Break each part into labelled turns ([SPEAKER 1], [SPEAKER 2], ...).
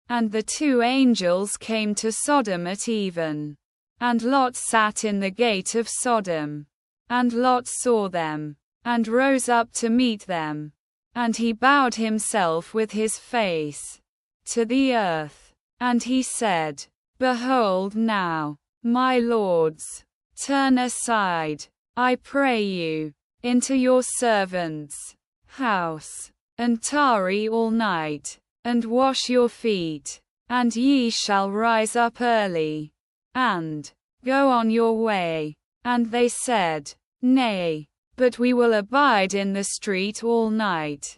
[SPEAKER 1] And the two angels came to Sodom at even. And Lot sat in the gate of Sodom. And Lot saw them, and rose up to meet them. And he bowed himself with his face to the earth. And he said, Behold now, my lords, turn aside, I pray you, into your servant's house, and tarry all night, and wash your feet, and ye shall rise up early, and go on your way. And they said, Nay, but we will abide in the street all night.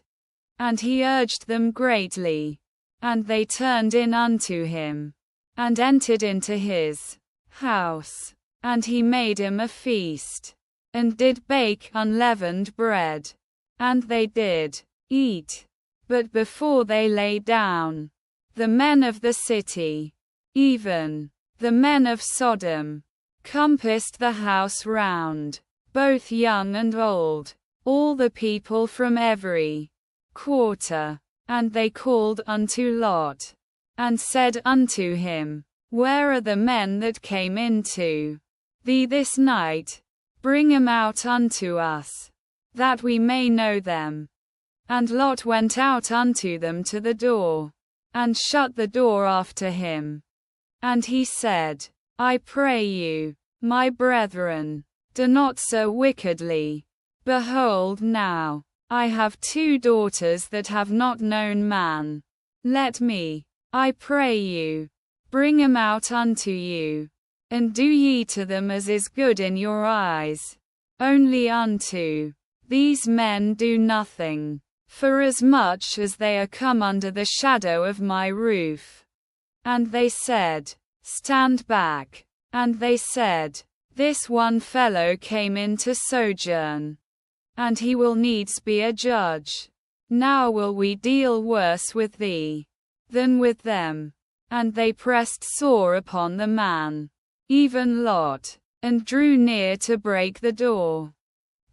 [SPEAKER 1] And he urged them greatly. And they turned in unto him, and entered into his house. And he made him a feast, and did bake unleavened bread. And they did eat. But before they lay down, the men of the city, even the men of Sodom, compassed the house round, both young and old, all the people from every quarter. And they called unto Lot, and said unto him, Where are the men that came into thee this night? Bring 'em out unto us, that we may know them. And Lot went out unto them to the door, and shut the door after him. And he said, I pray you, my brethren, do not so wickedly. Behold now, I have 2 daughters that have not known man. Let me, I pray you, bring 'em out unto you, and do ye to them as is good in your eyes. Only unto these men do nothing, forasmuch as they are come under the shadow of my roof. And they said, Stand back. And they said, This one fellow came in to sojourn, and he will needs be a judge. Now will we deal worse with thee than with them. And they pressed sore upon the man, even Lot, and drew near to break the door.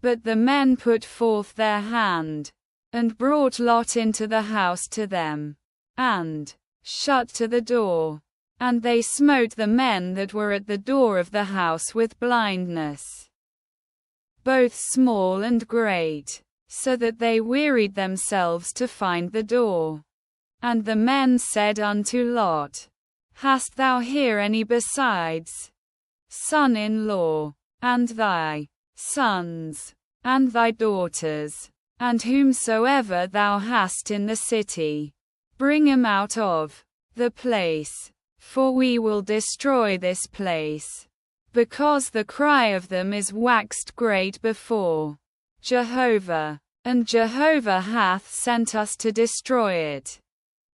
[SPEAKER 1] But the men put forth their hand, and brought Lot into the house to them, and shut to the door. And they smote the men that were at the door of the house with blindness, both small and great, so that they wearied themselves to find the door. And the men said unto Lot, Hast thou here any besides son-in-law, and thy sons, and thy daughters, and whomsoever thou hast in the city? Bring 'em out of the place, for we will destroy this place, because the cry of them is waxed great before Jehovah, and Jehovah hath sent us to destroy it.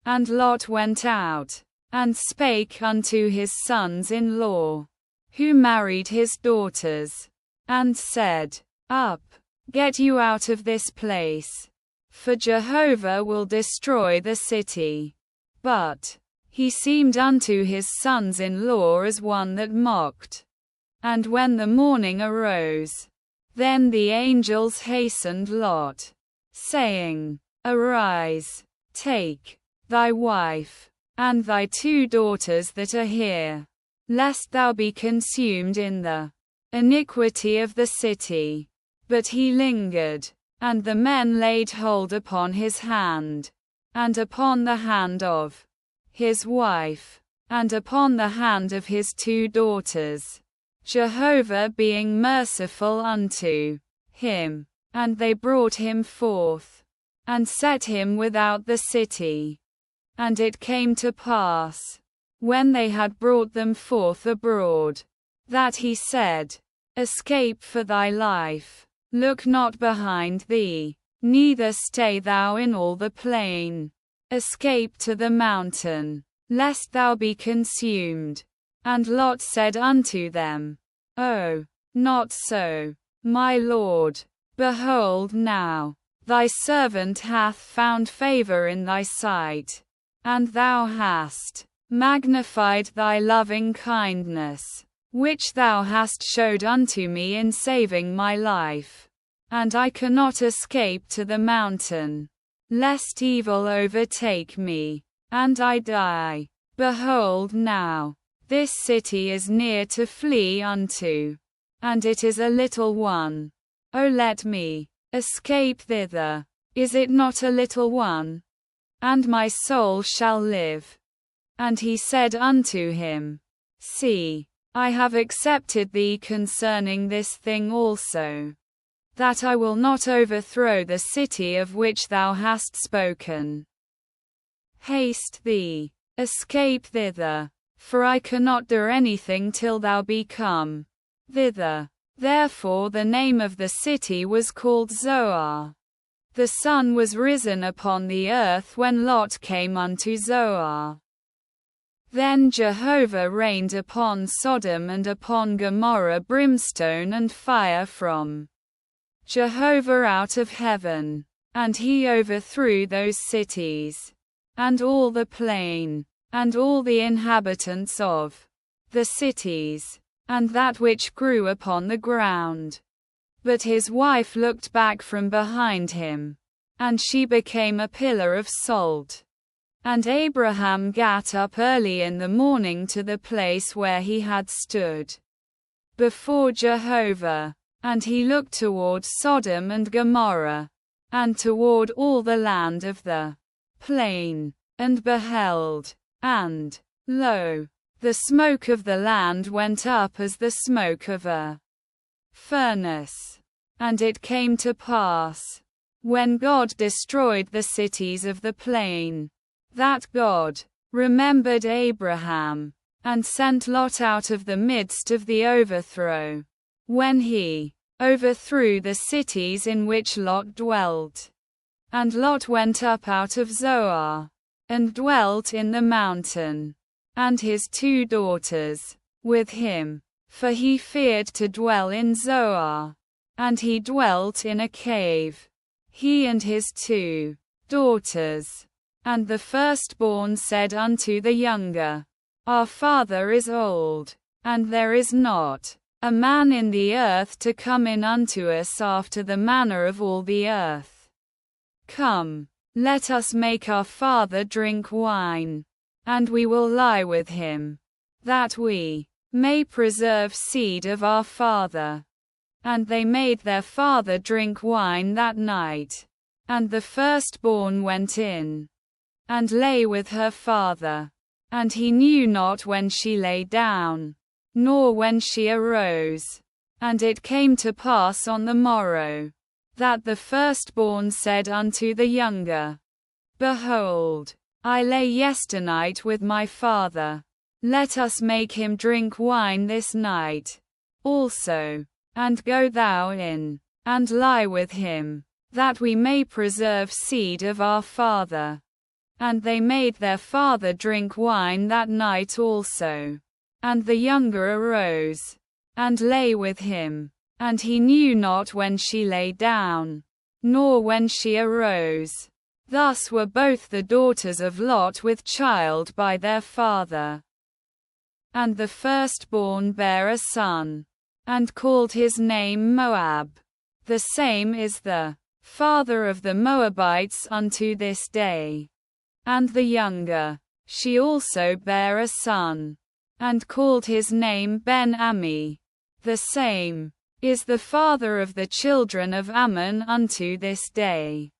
[SPEAKER 1] And Lot went out, and spake unto his sons-in-law, who married his daughters, and said, Up, get you out of this place, for Jehovah will destroy the city. But he seemed unto his sons-in-law as one that mocked. And when the morning arose, then the angels hastened Lot, saying, Arise, take thy wife, and thy 2 daughters that are here, lest thou be consumed in the iniquity of the city. But he lingered, and the men laid hold upon his hand, and upon the hand of his wife, and upon the hand of his 2 daughters, Jehovah being merciful unto him. And they brought him forth, and set him without the city. And it came to pass, when they had brought them forth abroad, that he said, Escape for thy life, look not behind thee, neither stay thou in all the plain. Escape to the mountain, lest thou be consumed. And Lot said unto them, Oh, not so, my lord. Behold now, thy servant hath found favor in thy sight, and thou hast magnified thy loving kindness, which thou hast showed unto me in saving my life. And I cannot escape to the mountain, lest evil overtake me. and I die. Behold now, this city is near to flee unto, and it is a little one. O let me escape thither. Is it not a little one? And my soul shall live. And he said unto him, See, I have accepted thee concerning this thing also, that I will not overthrow the city of which thou hast spoken. Haste thee, escape thither, for I cannot do anything till thou be come thither. Therefore the name of the city was called Zoar. The sun was risen upon the earth when Lot came unto Zoar. Then Jehovah rained upon Sodom and upon Gomorrah brimstone and fire from Jehovah out of heaven, and he overthrew those cities, and all the plain, and all the inhabitants of the cities, and that which grew upon the ground. But his wife looked back from behind him, and she became a pillar of salt. And Abraham gat up early in the morning to the place where he had stood before Jehovah, and he looked toward Sodom and Gomorrah, and toward all the land of the plain, and beheld, and, lo, the smoke of the land went up as the smoke of a furnace. And it came to pass, when God destroyed the cities of the plain, that God remembered Abraham, and sent Lot out of the midst of the overthrow, when he overthrew the cities in which Lot dwelt. And Lot went up out of Zoar, and dwelt in the mountain, and his 2 daughters with him, for he feared to dwell in Zoar. And he dwelt in a cave, he and his 2 daughters. And the firstborn said unto the younger, Our father is old, and there is not a man in the earth to come in unto us after the manner of all the earth. Come, let us make our father drink wine, and we will lie with him, that we may preserve seed of our father. And they made their father drink wine that night. And the firstborn went in, and lay with her father. And he knew not when she lay down, nor when she arose. And it came to pass on the morrow, that the firstborn said unto the younger, Behold, I lay yesternight with my father. Let us make him drink wine this night also, and go thou in, and lie with him, that we may preserve seed of our father. And they made their father drink wine that night also. And the younger arose, and lay with him, and he knew not when she lay down, nor when she arose. Thus were both the daughters of Lot with child by their father. And the firstborn bare a son, and called his name Moab. The same is the father of the Moabites unto this day. And the younger, she also bare a son, and called his name Ben-Ammi. The same is the father of the children of Ammon unto this day.